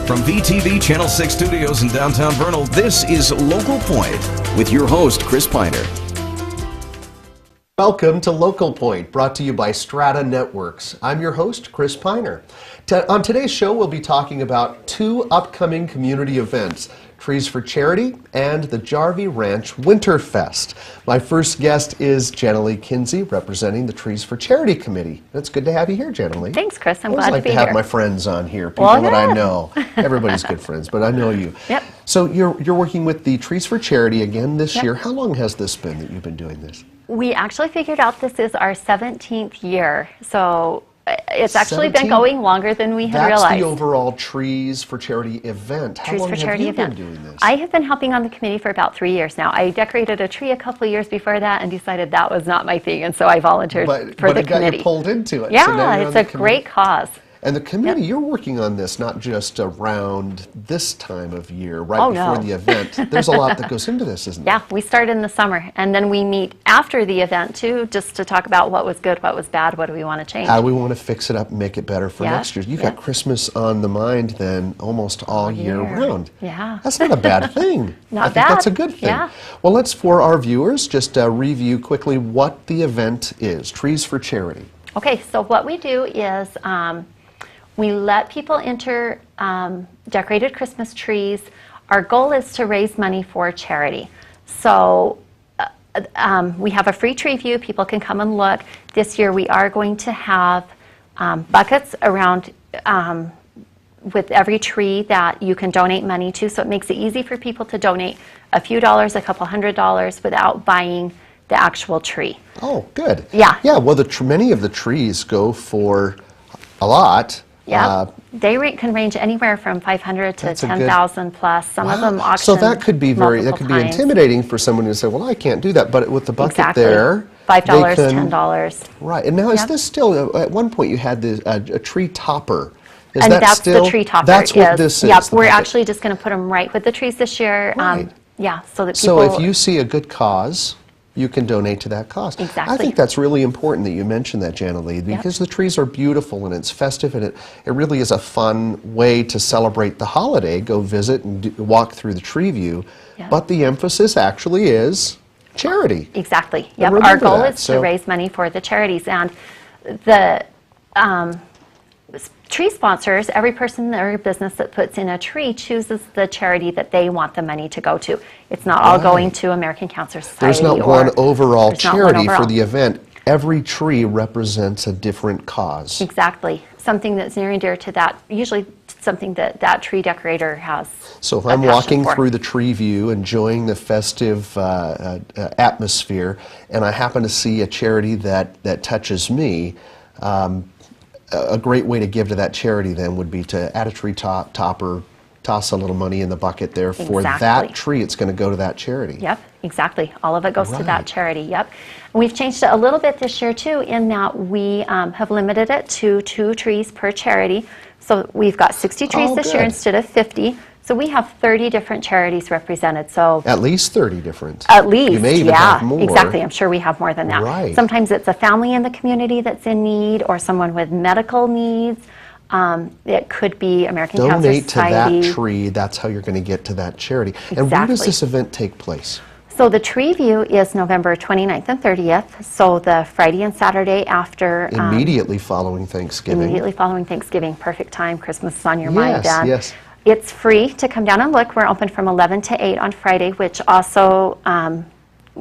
From VTV Channel 6 Studios in downtown Vernal, this is Local Point with your host, Chris Piner. Welcome to Local Point, brought to you by Strata Networks. I'm your host, Chris Piner. On today's show, we'll be talking about two upcoming community events, Trees for Charity and the Jarvie Ranch Winterfest. My first guest is Janalee Kinsey, representing the Trees for Charity Committee. It's good to have you here, Janalee. Thanks, Chris. I'm glad to be here. I like to have my friends on here, people that I know. Everybody's good friends, but I know you. Yep. So you're working with the Trees for Charity again this year. How long has this been that you've been doing this? We actually figured out this is our 17th year, so it's actually been going longer than we had realized. That's the overall Trees for Charity event. How long have you been doing this? I have been helping on the committee for about 3 years now. I decorated a tree a couple of years before that and decided that was not my thing, and so I volunteered for the committee. But it got you pulled into it. Yeah, so it's a great cause. And the committee, you're working on this not just around this time of year, right before the event. There's a lot that goes into this, isn't there? Yeah, we start in the summer, and then we meet after the event, too, just to talk about what was good, what was bad, what do we want to change. How do we want to fix it up and make it better for next year? You've got Christmas on the mind then almost all year round. Yeah. That's not a bad thing. Not I think that's a good thing. Yeah. Well, let's, for our viewers, just review quickly what the event is, Trees for Charity. Okay, so what we do is we let people enter decorated Christmas trees. Our goal is to raise money for charity. So we have a free tree view. People can come and look. This year we are going to have buckets around with every tree that you can donate money to. So it makes it easy for people to donate a few dollars, a couple $100s without buying the actual tree. Oh, good. Yeah. Yeah, well, many of the trees go for a lot. Yeah, they can range anywhere from 500 to 10,000 plus. Some of them auction. So that could be intimidating for someone to say, well, I can't do that. But with the bucket there, $5, $10. Right. And now is this still? At one point, you had a tree topper. And that's the tree topper. That's what this is. Yep. We're actually just going to put them right with the trees this year. Right. Yeah. So that So people. if you see a good cause, you can donate to that cause. Exactly. I think that's really important that you mentioned that, Janalee, because the trees are beautiful and it's festive and it really is a fun way to celebrate the holiday. Go visit and walk through the tree view. Yep. But the emphasis actually is charity. Exactly. Yep. Our goal is to raise money for the charities. And the tree sponsors, every person or business that puts in a tree chooses the charity that they want the money to go to. It's not all going to American Cancer Society. There's not one overall charity for the event. Every tree represents a different cause. Exactly. Something that's near and dear to that, usually something that tree decorator has. So if I'm walking through the tree view, enjoying the festive atmosphere, and I happen to see a charity that touches me, a great way to give to that charity then would be to add a tree topper, toss a little money in the bucket there for that tree. It's going to go to that charity. Yep, exactly. All of it goes to that charity. Yep. And we've changed it a little bit this year too, in that we have limited it to 2 trees per charity. So we've got 60 trees this year instead of 50. So we have 30 different charities represented. So at least 30 different. At least, you may even have more. Exactly. I'm sure we have more than that. Right. Sometimes it's a family in the community that's in need, or someone with medical needs. It could be American Cancer Society. Donate to that tree. That's how you're going to get to that charity. Exactly. And where does this event take place? So the tree view is November 29th and 30th. So the Friday and Saturday after. Immediately following Thanksgiving. Immediately following Thanksgiving. Perfect time. Christmas is on your mind, Dad. Yes. It's free to come down and look. We're open from 11 to 8 on Friday, which also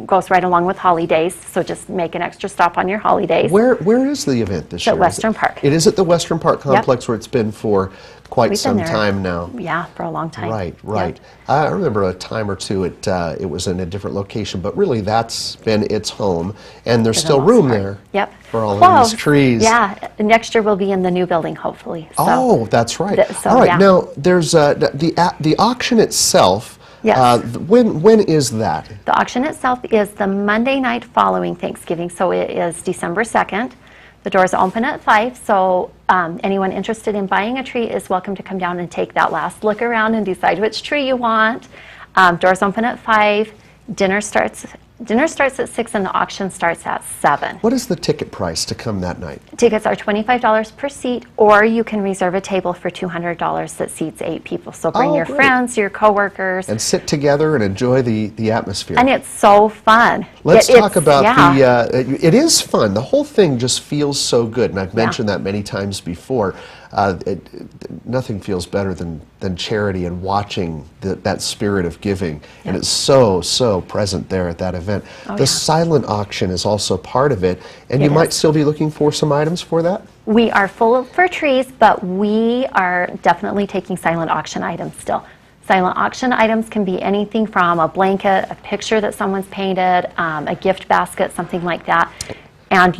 goes right along with holidays. So just make an extra stop on your holidays. Where is the event this year? At Western Park. It is at the Western Park Complex, where it's been for quite some time now. Yeah, for a long time. Right. Yep. I remember a time or two it was in a different location, but really that's been its home, and there's still room there. Yep. For all of these trees. Yeah, next year we'll be in the new building, hopefully. So, oh, that's right. All right, now there's the auction itself. Yes. When is that? The auction itself is the Monday night following Thanksgiving, so it is December 2nd. The doors open at 5, so anyone interested in buying a tree is welcome to come down and take that last look around and decide which tree you want. Doors open at 5. Dinner starts Dinner starts at 6 and the auction starts at 7. What is the ticket price to come that night? Tickets are $25 per seat, or you can reserve a table for $200 that seats 8 people. So bring your great. friends, your coworkers. And sit together and enjoy the atmosphere. And it's so fun. Let's talk about it is fun. The whole thing just feels so good, and I've mentioned that many times before. Nothing feels better than charity and watching that spirit of giving, and it's so present there at that event. The silent auction is also part of it, and you might still be looking for some items for that? We are full for trees, but we are definitely taking silent auction items still. Silent auction items can be anything from a blanket, a picture that someone's painted, a gift basket, something like that. And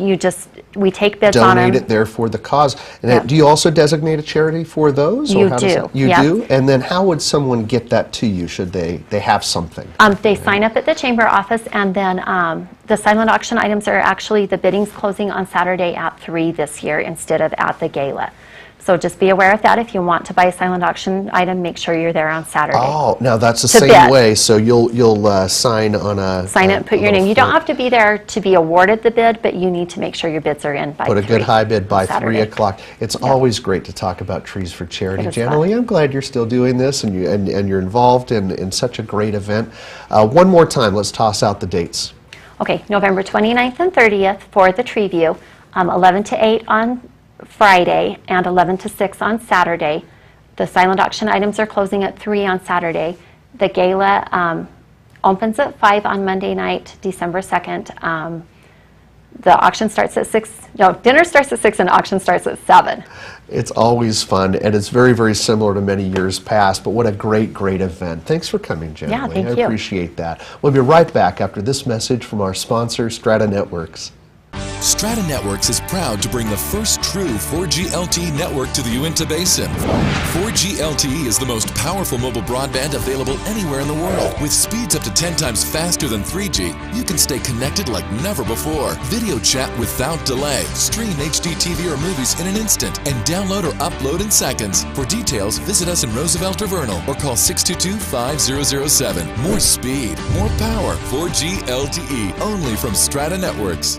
we take bids on them. Donate it there for the cause. And do you also designate a charity for those? You do. You do? And then how would someone get that to you should they have something? They sign up at the chamber office, and then the silent auction items are actually, the bidding's closing on Saturday at 3 this year instead of at the gala. So just be aware of that. If you want to buy a silent auction item, make sure you're there on Saturday. Oh, now that's the same way. So you'll sign on a... Sign it, put your name. You don't have to be there to be awarded the bid, but you need to make sure your bids are in by 3. Put a good high bid by Saturday. 3 o'clock. It's always great to talk about Trees for Charity. Janalee, I'm glad you're still doing this and you're involved in such a great event. One more time, let's toss out the dates. Okay, November 29th and 30th for the tree view, 11 to 8 on Friday and 11 to 6 on Saturday. The silent auction items are closing at 3 on Saturday. The gala opens at 5 on Monday night, December 2nd. The auction starts at 6. No, dinner starts at 6 and auction starts at 7. It's always fun, and it's very similar to many years past, but what a great event. Thanks for coming, Janalee. Yeah, thank you. I appreciate that. We'll be right back after this message from our sponsor, Strata Networks. Strata Networks is proud to bring the first true 4G LTE network to the Uinta Basin. 4G LTE is the most powerful mobile broadband available anywhere in the world. With speeds up to 10 times faster than 3G, you can stay connected like never before. Video chat without delay, stream HD TV or movies in an instant, and download or upload in seconds. For details, visit us in Roosevelt or Vernal or call 622-5007. More speed, more power. 4G LTE, only from Strata Networks.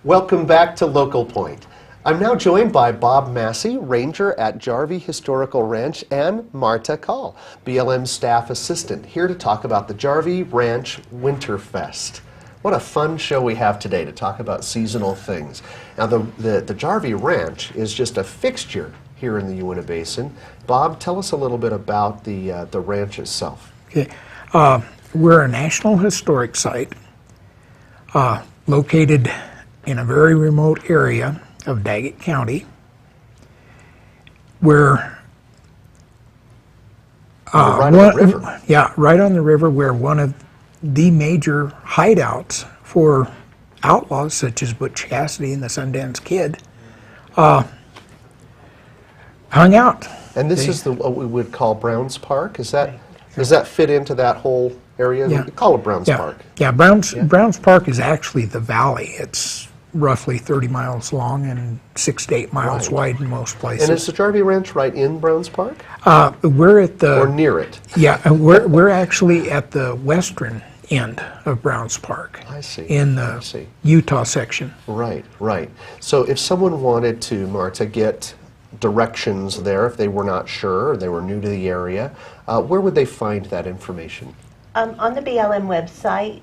Welcome back to Local Point. I'm now joined by Bob Massey, Ranger at Jarvie Historical Ranch, and Marta Call, BLM Staff Assistant, here to talk about the Jarvie Ranch Winterfest. What a fun show we have today to talk about seasonal things. Now the Jarvie Ranch is just a fixture here in the Uinta Basin. Bob, tell us a little bit about the ranch itself. Okay. We're a National Historic Site located in a very remote area of Daggett County, where right on the river. Yeah, right on the river, where one of the major hideouts for outlaws such as Butch Cassidy and the Sundance Kid hung out. And this is what we would call Browns Park. Does that fit into that whole area? Yeah. We call it Browns Park. Yeah, Browns Park is actually the valley. It's roughly 30 miles long and 6 to 8 miles wide in most places. And is the Jarvie Ranch right in Browns Park? We're at the... Or near it? Yeah, we're actually at the western end of Browns Park. I see. In the Utah section. Right. So if someone wanted to, Marta, get directions there, if they were not sure or they were new to the area, where would they find that information? On the BLM website.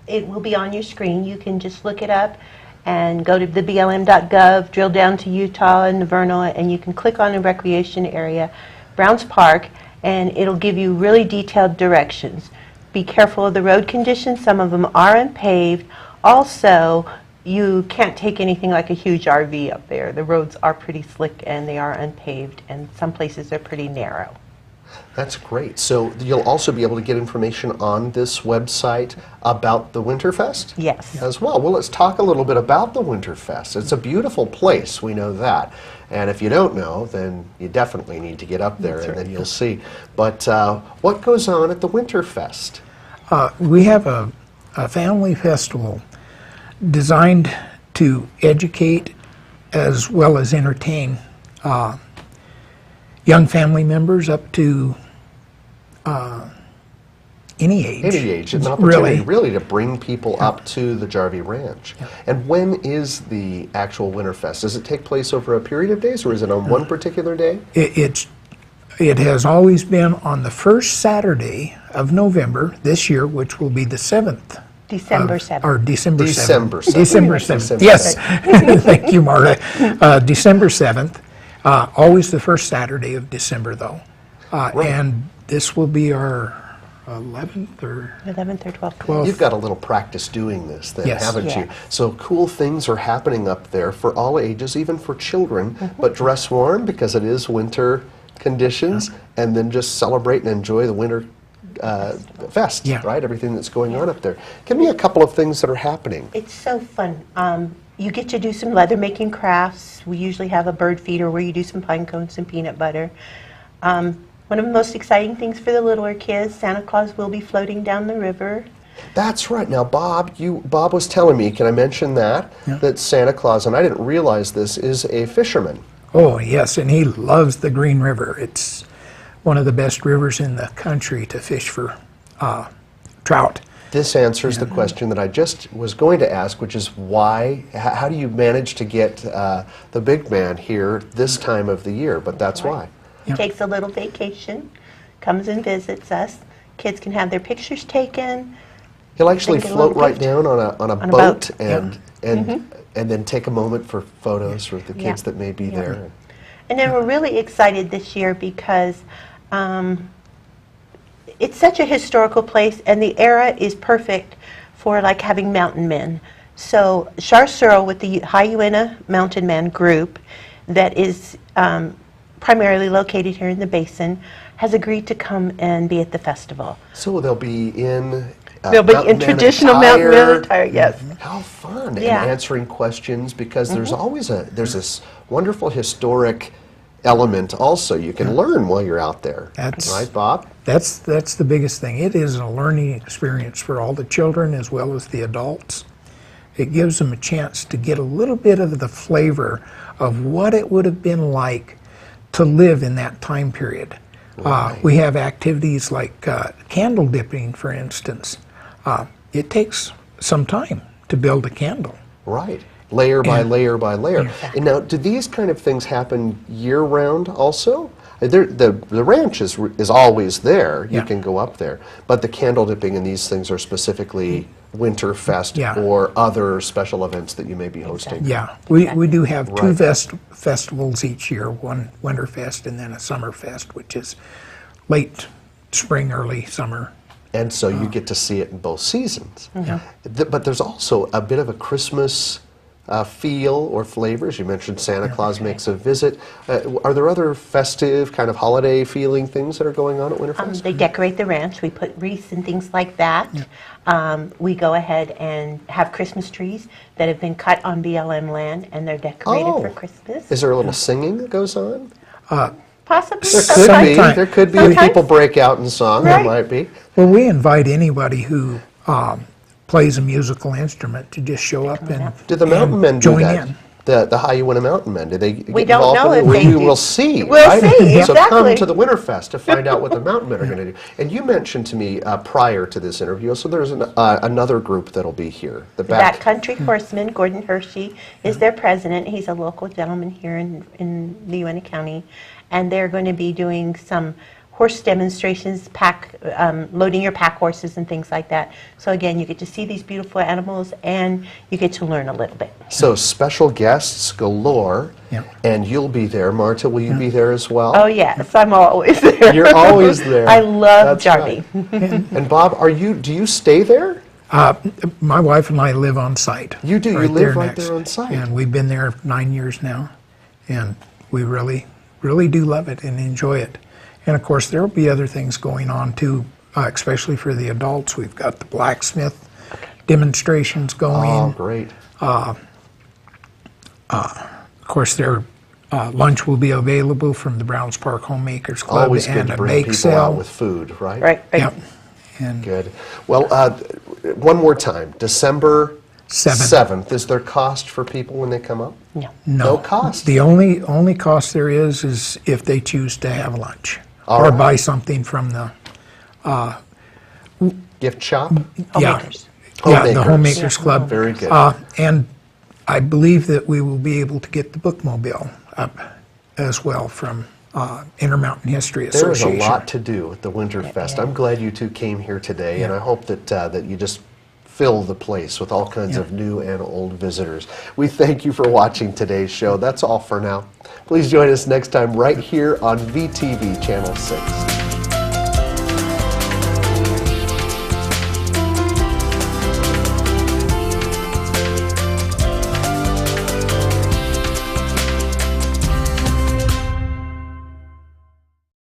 It will be on your screen. You can just look it up and go to the blm.gov, drill down to Utah and the Vernal, and you can click on the recreation area, Browns Park, and it'll give you really detailed directions. Be careful of the road conditions. Some of them are unpaved. Also, you can't take anything like a huge RV up there. The roads are pretty slick and they are unpaved, and some places are pretty narrow. That's great. So you'll also be able to get information on this website about the Winterfest? Yes. As well. Well, let's talk a little bit about the Winterfest. It's a beautiful place, we know that. And if you don't know, then you definitely need to get up there, and then you'll see. But what goes on at the Winterfest? We have a family festival designed to educate as well as entertain young family members up to any age. Any age. It's an opportunity really to bring people up to the Jarvie Ranch. Yeah. And when is the actual Winterfest? Does it take place over a period of days, or is it on one particular day? It has always been on the first Saturday of November this year, which will be the 7th. December 7th. Or December 7th. December 7th. December 7th. Yes. Thank you, Marta. December 7th. Always the first Saturday of December, though. Right. And this will be our 11th or 12th. You've got a little practice doing this then, Yes. haven't you? So cool things are happening up there for all ages, even for children, but dress warm because it is winter conditions, and then just celebrate and enjoy the winter fest, right? Everything that's going on up there. Give me a couple of things that are happening. It's so fun. You get to do some leather making crafts. We usually have a bird feeder where you do some pine cones and peanut butter. One of the most exciting things for the littler kids, Santa Claus will be floating down the river. That's right. Now, Bob was telling me, can I mention that? Yeah. That Santa Claus, and I didn't realize this, is a fisherman. Oh, yes, and he loves the Green River. It's one of the best rivers in the country to fish for trout. This answers the question that I just was going to ask, which is why, how do you manage to get the big man here this time of the year? But that's why. He takes a little vacation, comes and visits us. Kids can have their pictures taken. He'll actually float right down on a boat and then take a moment for photos for the kids that may be there. And then we're really excited this year because it's such a historical place, and the era is perfect for like having mountain men. So Char Searle with the Hyena Mountain Man group that is primarily located here in the basin has agreed to come and be at the festival. So they'll be in traditional mountain man attire, yes. How fun. And answering questions, because there's always there's this wonderful historic element also you can learn while you're out there. Right, Bob? That's the biggest thing. It is a learning experience for all the children as well as the adults. It gives them a chance to get a little bit of the flavor of what it would have been like to live in that time period. Right. We have activities like candle dipping, for instance. It takes some time to build a candle. Right. Layer by layer by layer. Exactly. And now, do these kind of things happen year-round also? The ranch is always there. You can go up there. But the candle dipping and these things are specifically Winterfest or other special events that you may be hosting. Yeah, we do have two festivals each year, one Winterfest and then a Summerfest, which is late spring, early summer. And so you get to see it in both seasons. But there's also a bit of a Christmas feel or flavors. You mentioned Santa Claus makes a visit. Are there other festive, kind of holiday feeling things that are going on at Winterfest? They decorate the ranch. We put wreaths and things like that. We go ahead and have Christmas trees that have been cut on BLM land, and they're decorated for Christmas. Is there a little singing that goes on? Possibly. There could be. People break out in song. There might be. Well, we invite anybody who plays a musical instrument to just show up and do the mountain men join do that? in. The Hyena Mountain Men, do they get we don't involved know in if they We do. will see. We'll see, exactly. So come to the Winterfest to find out what the mountain men are going to do. And you mentioned to me prior to this interview, so there's another group that'll be here. The Backcountry Horsemen, Gordon Hershey is their president. He's a local gentleman here in the Uintah County. And they're going to be doing some horse demonstrations, loading your pack horses and things like that. So again, you get to see these beautiful animals and you get to learn a little bit. So special guests galore, and you'll be there. Marta, will you be there as well? Oh yes, I'm always there. You're always there. I love Jarvie. Right. And Bob, do you stay there? My wife and I live on site. You do? You live right there on site? And we've been there 9 years now, and we really do love it and enjoy it. And of course, there will be other things going on too, especially for the adults. We've got the blacksmith demonstrations going. Oh, great. Of course, lunch will be available from the Browns Park Homemakers Club Always good and to a bring bake people sale. out with food, right? Right. Yep. And Good. Well, one more time, December 7th. Is there cost for people when they come up? No. No cost. The only cost there is if they choose to have lunch All or right. buy something from the Gift shop? Homemakers. the Homemakers Club. Very good. And I believe that we will be able to get the bookmobile up as well from Intermountain History There is Association. a lot to do at the Winterfest. I'm glad you two came here today, and I hope that you just fill the place with all kinds of new and old visitors. We thank you for watching today's show. That's all for now. Please join us next time right here on VTV Channel 6.